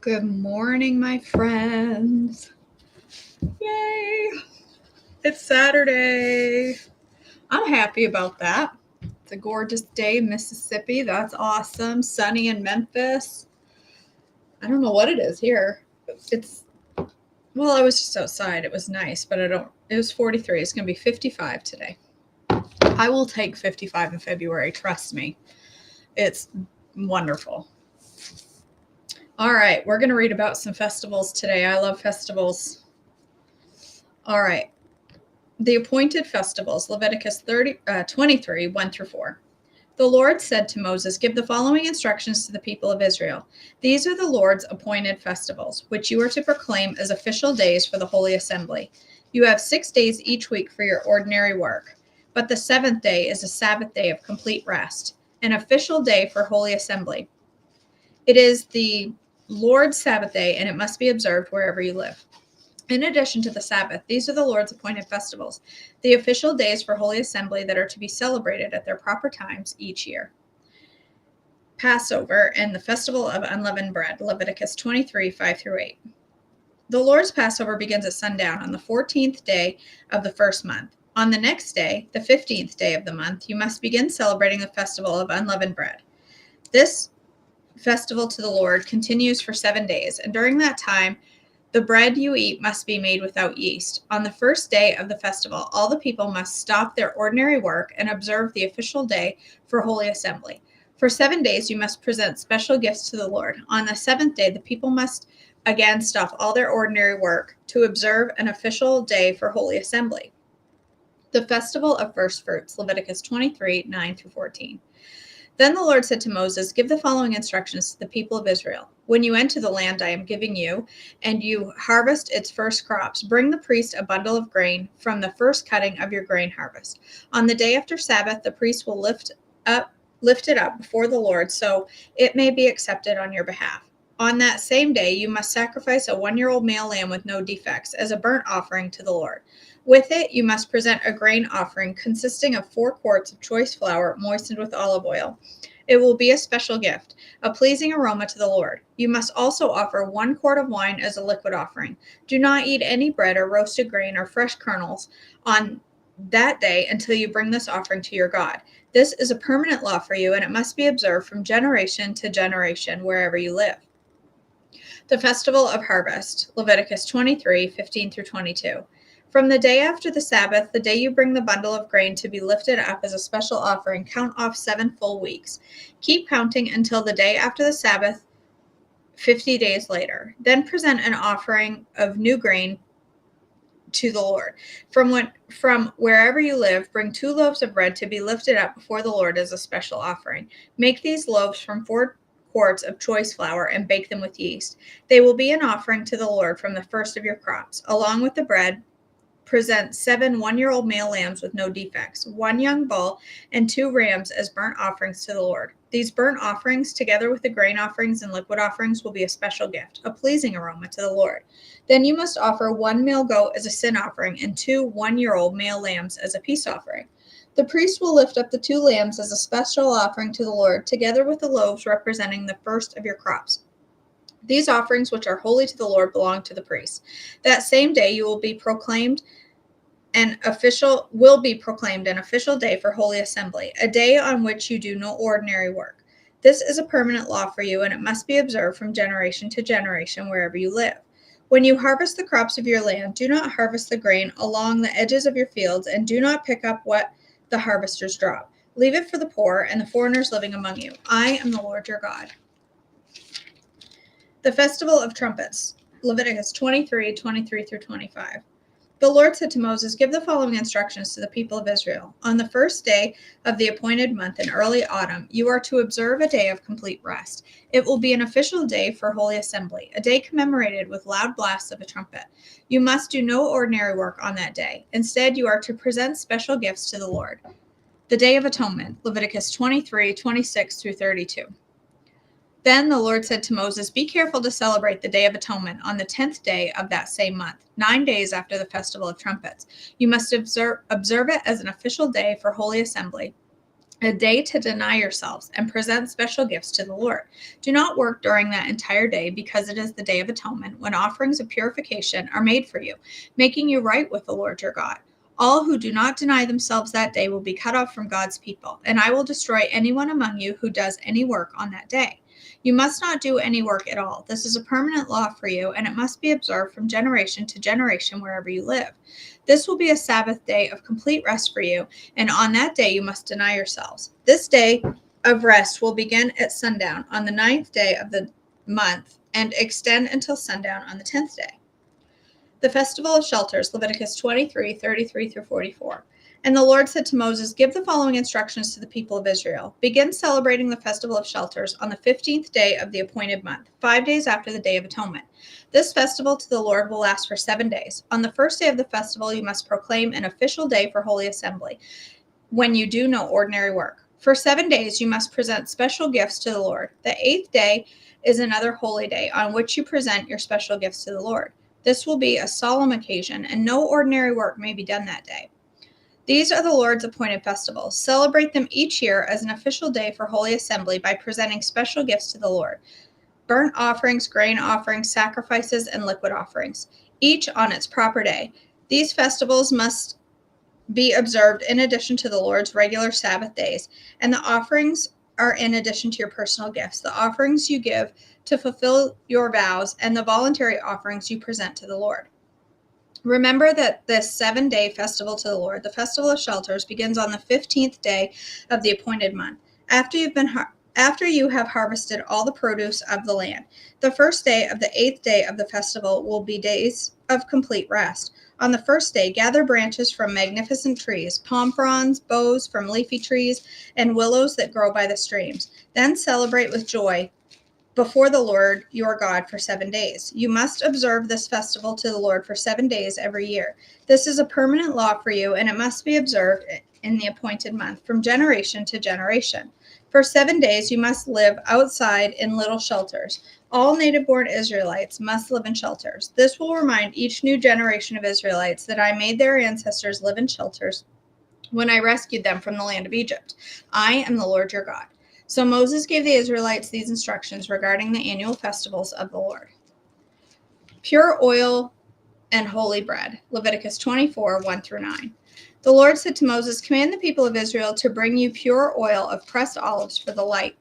Good morning, my friends. Yay! It's Saturday. I'm happy about that. It's a gorgeous day in Mississippi. That's awesome. Sunny in Memphis. I don't know what it is here. I was just outside. It was nice, but it was 43. It's going to be 55 today. I will take 55 in February. Trust me. It's wonderful. All right, we're going to read about some festivals today. I love festivals. All right. The appointed festivals, Leviticus 23, 1 through 4. The Lord said to Moses, "Give the following instructions to the people of Israel. These are the Lord's appointed festivals, which you are to proclaim as official days for the Holy Assembly. You have 6 days each week for your ordinary work, but the seventh day is a Sabbath day of complete rest, an official day for Holy Assembly. It is the Lord's Sabbath day, and it must be observed wherever you live. In addition to the Sabbath, these are the Lord's appointed festivals, the official days for Holy Assembly that are to be celebrated at their proper times each year. Passover and the Festival of Unleavened Bread, Leviticus 23, 5 through 8. The Lord's Passover begins at sundown on the 14th day of the first month. On the next day, the 15th day of the month, you must begin celebrating the Festival of Unleavened Bread. This festival to the Lord continues for 7 days, and during that time, the bread you eat must be made without yeast. On the first day of the festival, all the people must stop their ordinary work and observe the official day for Holy Assembly. For 7 days, you must present special gifts to the Lord. On the seventh day, the people must again stop all their ordinary work to observe an official day for Holy Assembly. The Festival of First Fruits, Leviticus 23, 9 through 14. Then the Lord said to Moses, "Give the following instructions to the people of Israel. When you enter the land I am giving you, and you harvest its first crops, bring the priest a bundle of grain from the first cutting of your grain harvest. On the day after Sabbath, the priest will lift it up before the Lord, so it may be accepted on your behalf. On that same day, you must sacrifice a 1-year-old male lamb with no defects as a burnt offering to the Lord. With it, you must present a grain offering consisting of 4 quarts of choice flour moistened with olive oil. It will be a special gift, a pleasing aroma to the Lord. You must also offer 1 quart of wine as a liquid offering. Do not eat any bread or roasted grain or fresh kernels on that day until you bring this offering to your God. This is a permanent law for you, and it must be observed from generation to generation wherever you live." The Festival of Harvest, Leviticus 23, 15 through 22. From the day after the Sabbath, the day you bring the bundle of grain to be lifted up as a special offering, count off 7 full weeks. Keep counting until the day after the Sabbath, 50 days later. Then present an offering of new grain to the Lord. From wherever you live, bring 2 loaves of bread to be lifted up before the Lord as a special offering. Make these loaves from 4 quarts of choice flour and bake them with yeast. They will be an offering to the Lord from the first of your crops. Along with the bread, present 7 1-year-old male lambs with no defects, 1 young bull, and 2 rams as burnt offerings to the Lord. These burnt offerings, together with the grain offerings and liquid offerings, will be a special gift, a pleasing aroma to the Lord. Then you must offer 1 male goat as a sin offering and 2 1-year-old male lambs as a peace offering. The priest will lift up the 2 lambs as a special offering to the Lord, together with the loaves representing the first of your crops. These offerings, which are holy to the Lord, belong to the priest. That same day you will be proclaimed an official day for Holy Assembly, a day on which you do no ordinary work. This is a permanent law for you, and it must be observed from generation to generation wherever you live. When you harvest the crops of your land, do not harvest the grain along the edges of your fields, and do not pick up what the harvesters drop. Leave it for the poor and the foreigners living among you. I am the Lord your God. The Festival of Trumpets, Leviticus 23, 23 through 25. The Lord said to Moses, "Give the following instructions to the people of Israel. On the first day of the appointed month in early autumn, you are to observe a day of complete rest. It will be an official day for Holy Assembly, a day commemorated with loud blasts of a trumpet. You must do no ordinary work on that day. Instead, you are to present special gifts to the Lord. The Day of Atonement, Leviticus 23, 26 through 32. Then the Lord said to Moses, "Be careful to celebrate the Day of Atonement on the 10th day of that same month, 9 days after the Festival of Trumpets. You must observe it as an official day for Holy Assembly, a day to deny yourselves and present special gifts to the Lord. Do not work during that entire day, because it is the Day of Atonement, when offerings of purification are made for you, making you right with the Lord your God. All who do not deny themselves that day will be cut off from God's people, and I will destroy anyone among you who does any work on that day. You must not do any work at all. This is a permanent law for you, and it must be observed from generation to generation wherever you live. This will be a Sabbath day of complete rest for you, and on that day you must deny yourselves. This day of rest will begin at sundown on the 9th day of the month and extend until sundown on the 10th day. The Festival of Shelters, Leviticus 23:33 through 44. And the Lord said to Moses, "Give the following instructions to the people of Israel. Begin celebrating the Festival of Shelters on the 15th day of the appointed month, 5 days after the Day of Atonement. This festival to the Lord will last for 7 days. On the first day of the festival, you must proclaim an official day for holy assembly, when you do no ordinary work. For 7 days, you must present special gifts to the Lord. The 8th day is another holy day on which you present your special gifts to the Lord. This will be a solemn occasion, and no ordinary work may be done that day. These are the Lord's appointed festivals. Celebrate them each year as an official day for holy assembly by presenting special gifts to the Lord: burnt offerings, grain offerings, sacrifices, and liquid offerings, each on its proper day. These festivals must be observed in addition to the Lord's regular Sabbath days, and the offerings are in addition to your personal gifts, the offerings you give to fulfill your vows, and the voluntary offerings you present to the Lord. Remember that this 7-day festival to the Lord, the Festival of Shelters, begins on the 15th day of the appointed month, after you have harvested all the produce of the land. The first day of the 8th day of the festival will be days of complete rest. On the first day, gather branches from magnificent trees, palm fronds, boughs from leafy trees, and willows that grow by the streams. Then celebrate with joy before the Lord your God for 7 days. You must observe this festival to the Lord for 7 days every year. This is a permanent law for you, and it must be observed in the appointed month, from generation to generation. For 7 days you must live outside in little shelters. All native-born Israelites must live in shelters. This will remind each new generation of Israelites that I made their ancestors live in shelters when I rescued them from the land of Egypt. I am the Lord your God. So Moses gave the Israelites these instructions regarding the annual festivals of the Lord. Pure oil and holy bread, Leviticus 24:1 through 9. The Lord said to Moses, "Command the people of Israel to bring you pure oil of pressed olives for the light,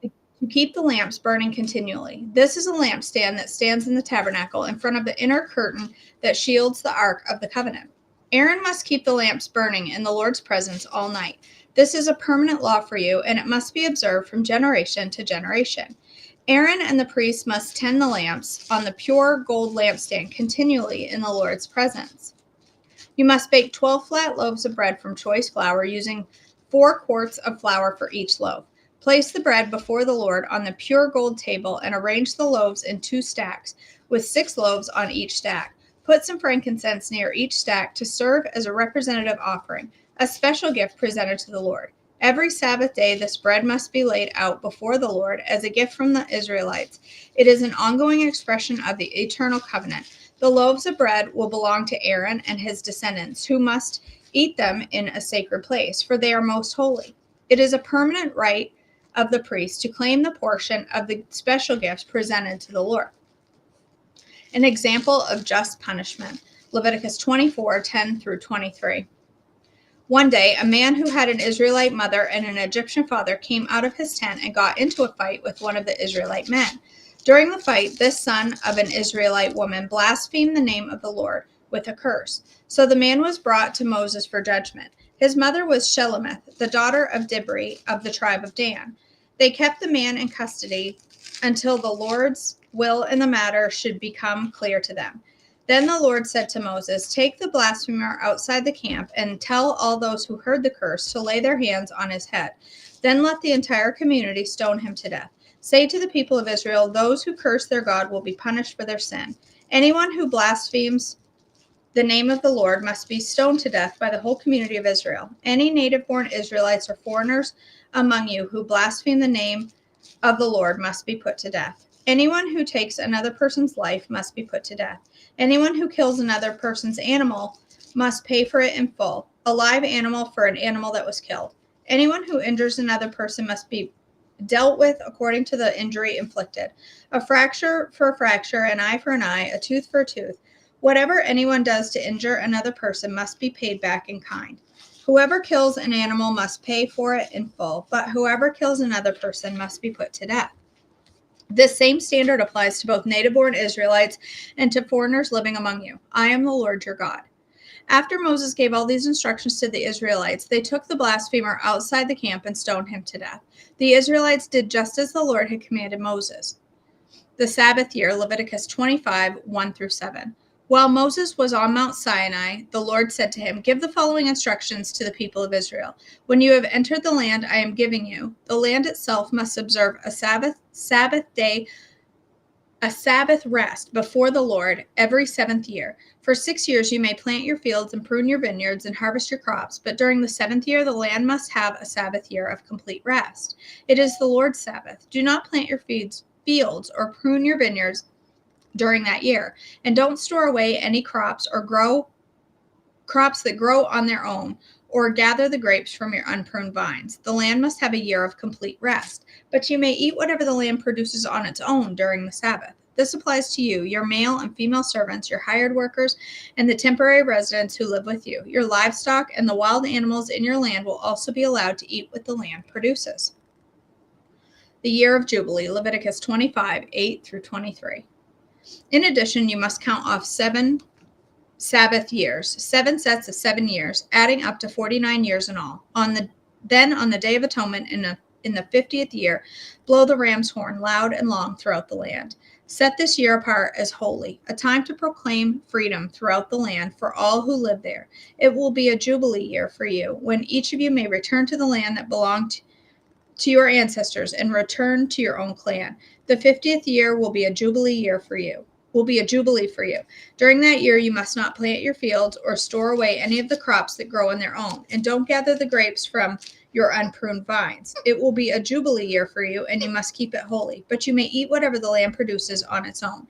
to keep the lamps burning continually. This is a lampstand that stands in the tabernacle in front of the inner curtain that shields the Ark of the Covenant. Aaron must keep the lamps burning in the Lord's presence all night. This is a permanent law for you, and it must be observed from generation to generation. Aaron and the priests must tend the lamps on the pure gold lampstand continually in the Lord's presence. You must bake 12 flat loaves of bread from choice flour, using 4 quarts of flour for each loaf. Place the bread before the Lord on the pure gold table and arrange the loaves in 2 stacks, with 6 loaves on each stack. Put some frankincense near each stack to serve as a representative offering, a special gift presented to the Lord. Every Sabbath day, this bread must be laid out before the Lord as a gift from the Israelites. It is an ongoing expression of the eternal covenant. The loaves of bread will belong to Aaron and his descendants, who must eat them in a sacred place, for they are most holy. It is a permanent right of the priest to claim the portion of the special gifts presented to the Lord." An example of just punishment, Leviticus 24:10 through 23. One day, a man who had an Israelite mother and an Egyptian father came out of his tent and got into a fight with one of the Israelite men. During the fight, this son of an Israelite woman blasphemed the name of the Lord with a curse. So the man was brought to Moses for judgment. His mother was Shelemith, the daughter of Dibri of the tribe of Dan. They kept the man in custody until the Lord's will in the matter should become clear to them. Then the Lord said to Moses, "Take the blasphemer outside the camp and tell all those who heard the curse to lay their hands on his head. Then let the entire community stone him to death. Say to the people of Israel, those who curse their God will be punished for their sin. Anyone who blasphemes the name of the Lord must be stoned to death by the whole community of Israel. Any native-born Israelites or foreigners among you who blaspheme the name of the Lord must be put to death. Anyone who takes another person's life must be put to death. Anyone who kills another person's animal must pay for it in full, a live animal for an animal that was killed. Anyone who injures another person must be dealt with according to the injury inflicted. A fracture for a fracture, an eye for an eye, a tooth for a tooth. Whatever anyone does to injure another person must be paid back in kind. Whoever kills an animal must pay for it in full, but whoever kills another person must be put to death. This same standard applies to both native-born Israelites and to foreigners living among you. I am the Lord your God. After Moses gave all these instructions to the Israelites, they took the blasphemer outside the camp and stoned him to death. The Israelites did just as the Lord had commanded Moses. The Sabbath year, Leviticus 25, 1 through 7. While Moses was on Mount Sinai, the Lord said to him, "Give the following instructions to the people of Israel. When you have entered the land I am giving you, the land itself must observe a Sabbath day, a Sabbath rest before the Lord every seventh year. For 6 years you may plant your fields and prune your vineyards and harvest your crops, but during the seventh year the land must have a Sabbath year of complete rest. It is the Lord's Sabbath. Do not plant your fields or prune your vineyards during that year, and don't store away any crops or grow crops that grow on their own, or gather the grapes from your unpruned vines. The land must have a year of complete rest, but you may eat whatever the land produces on its own during the Sabbath. This applies to you, your male and female servants, your hired workers, and the temporary residents who live with you. Your livestock and the wild animals in your land will also be allowed to eat what the land produces." The year of Jubilee, Leviticus 25, 8 through 23. In addition, you must count off 7 Sabbath years, 7 sets of 7 years, adding up to 49 years in all. On the Day of Atonement in the 50th year, blow the ram's horn loud and long throughout the land. Set this year apart as holy, a time to proclaim freedom throughout the land for all who live there. It will be a jubilee year for you, when each of you may return to the land that belonged to your ancestors and return to your own clan. The 50th year will be a jubilee for you. During that year, you must not plant your fields or store away any of the crops that grow on their own, and don't gather the grapes from your unpruned vines. It will be a jubilee year for you, and you must keep it holy, but you may eat whatever the land produces on its own.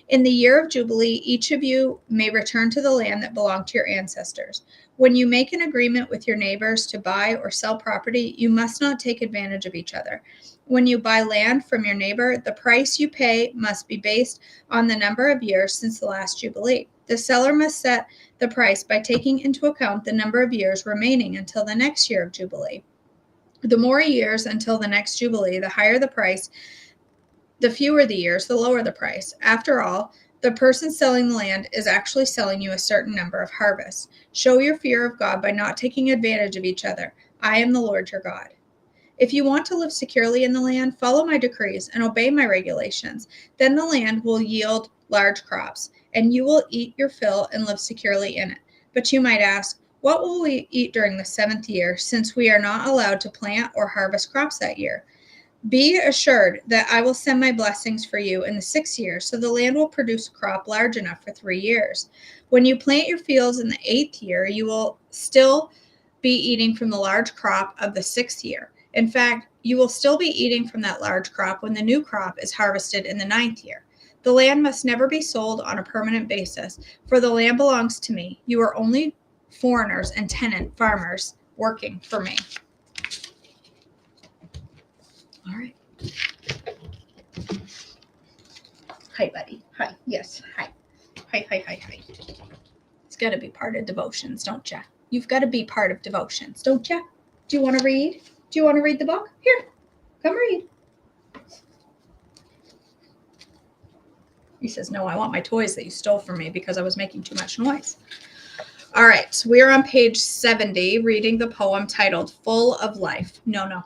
In the year of Jubilee, each of you may return to the land that belonged to your ancestors. When you make an agreement with your neighbors to buy or sell property, you must not take advantage of each other. When you buy land from your neighbor, the price you pay must be based on the number of years since the last Jubilee. The seller must set the price by taking into account the number of years remaining until the next year of Jubilee. The more years until the next Jubilee, the higher the price. The fewer the years, the lower the price. After all, the person selling the land is actually selling you a certain number of harvests. Show your fear of God by not taking advantage of each other. I am the Lord your God. If you want to live securely in the land, follow my decrees and obey my regulations. Then the land will yield large crops, and you will eat your fill and live securely in it. But you might ask, what will we eat during the 7th year, since we are not allowed to plant or harvest crops that year? Be assured that I will send my blessings for you in the 6th year, so the land will produce a crop large enough for 3 years. When you plant your fields in the 8th year, you will still be eating from the large crop of the 6th year. In fact, you will still be eating from that large crop when the new crop is harvested in the 9th year. The land must never be sold on a permanent basis, for the land belongs to me. You are only foreigners and tenant farmers working for me. All right. Hi, buddy. Hi. Yes. Hi. Hi, hi, hi, hi. It's got to be part of devotions, don't ya? You've got to be part of devotions, don't ya? Do you want to read? Do you want to read the book? Here, come read. He says, no, I want my toys that you stole from me because I was making too much noise. All right, so we are on page 70, reading the poem titled Full of Life. No.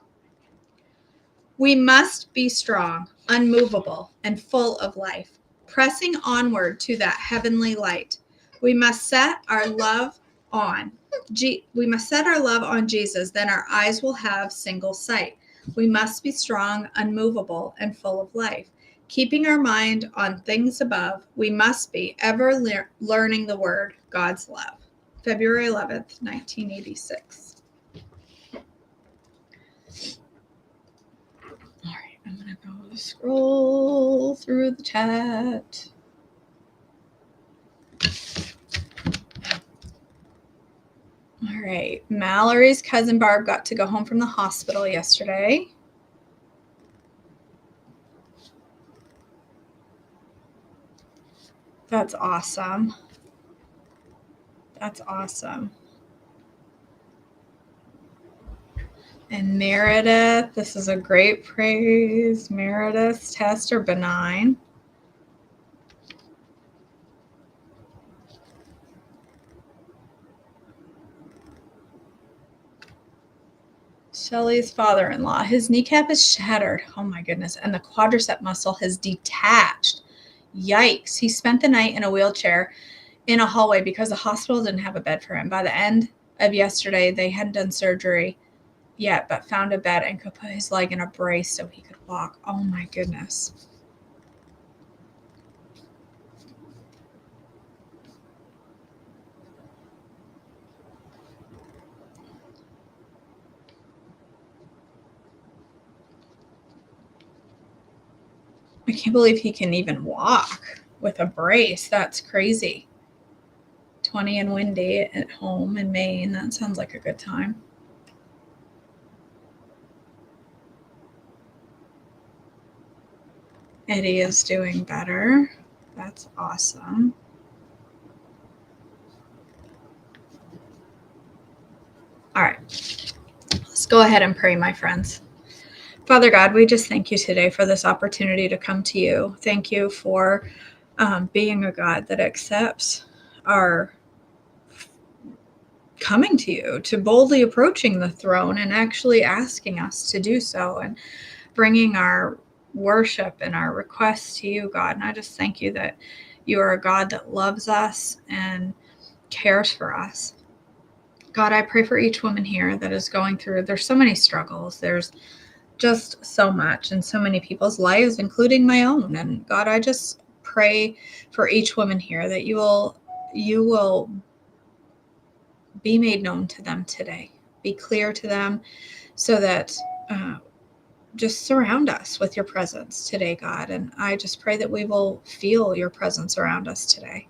We must be strong, unmovable, and full of life, pressing onward to that heavenly light. We must set our love on Jesus, then our eyes will have single sight. We must be strong, unmovable, and full of life. Keeping our mind on things above, we must be ever learning the word, God's love. February 11th, 1986. All right, I'm going to go scroll through the chat. All right. Mallory's cousin Barb got to go home from the hospital yesterday. That's awesome. That's awesome. And Meredith, this is a great praise. Meredith's tests are benign. Shelly's father-in-law, his kneecap is shattered. Oh my goodness. And the quadricep muscle has detached. Yikes. He spent the night in a wheelchair in a hallway because the hospital didn't have a bed for him. By the end of yesterday, they hadn't done surgery yet, but found a bed and could put his leg in a brace so he could walk. Oh my goodness. I can't believe he can even walk with a brace. That's crazy. 20 and windy at home in Maine. That sounds like a good time. Eddie is doing better. That's awesome. All right. Let's go ahead and pray, my friends. Father God, we just thank you today for this opportunity to come to you. Thank you for being a God that accepts our coming to you, to boldly approaching the throne and actually asking us to do so and bringing our worship and our requests to you, God. And I just thank you that you are a God that loves us and cares for us. God, I pray for each woman here that is going through, there's so many struggles. There's just so much in so many people's lives, including my own. And God, I just pray for each woman here that you will be made known to them today. Be clear to them so that just surround us with your presence today, God. And I just pray that we will feel your presence around us today.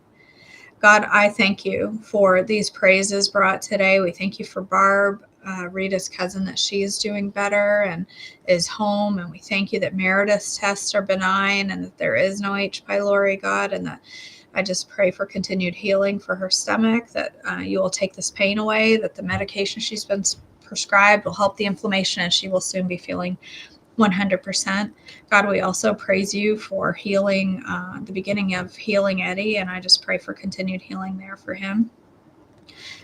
God, I thank you for these praises brought today. We thank you for Barb, Rita's cousin, that she is doing better and is home. And we thank you that Meredith's tests are benign and that there is no H. pylori, God, and that I just pray for continued healing for her stomach, that you will take this pain away, that the medication she's been prescribed will help the inflammation, and she will soon be feeling 100%. God, we also praise you for healing, the beginning of healing Eddie, and I just pray for continued healing there for him.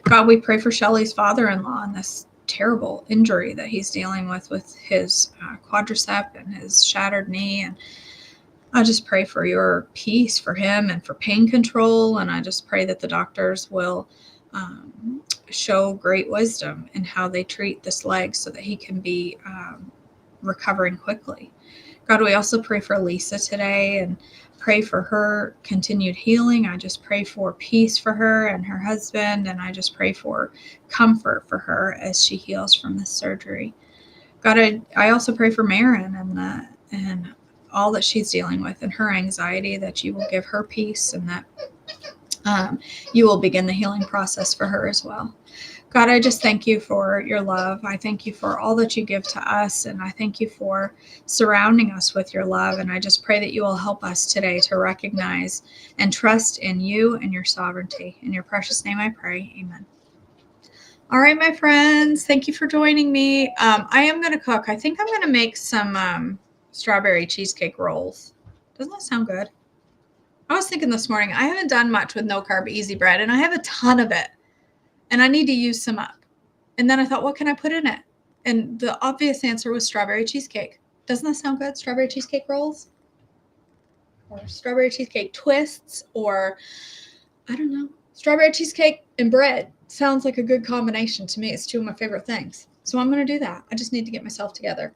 God, we pray for Shelly's father-in-law and this terrible injury that he's dealing with his quadricep and his shattered knee. And I just pray for your peace for him and for pain control. And I just pray that the doctors will show great wisdom in how they treat this leg so that he can be recovering quickly. God, we also pray for Lisa today and pray for her continued healing. I just pray for peace for her and her husband, and I just pray for comfort for her as she heals from this surgery. God, I also pray for Marin and all that she's dealing with and her anxiety, that you will give her peace and that you will begin the healing process for her as well. God, I just thank you for your love. I thank you for all that you give to us. And I thank you for surrounding us with your love. And I just pray that you will help us today to recognize and trust in you and your sovereignty. In your precious name I pray. Amen. All right, my friends, thank you for joining me. I am going to cook. I think I'm going to make some strawberry cheesecake rolls. Doesn't that sound good? I was thinking this morning, I haven't done much with no carb easy bread, and I have a ton of it. And I need to use some up. And then I thought, what can I put in it? And the obvious answer was strawberry cheesecake. Doesn't that sound good? Strawberry cheesecake rolls? Or strawberry cheesecake twists? Or, I don't know. Strawberry cheesecake and bread sounds like a good combination to me. It's two of my favorite things. So I'm going to do that. I just need to get myself together.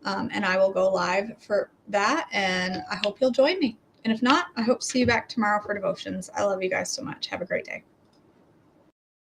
And I will go live for that. And I hope you'll join me. And if not, I hope to see you back tomorrow for devotions. I love you guys so much. Have a great day.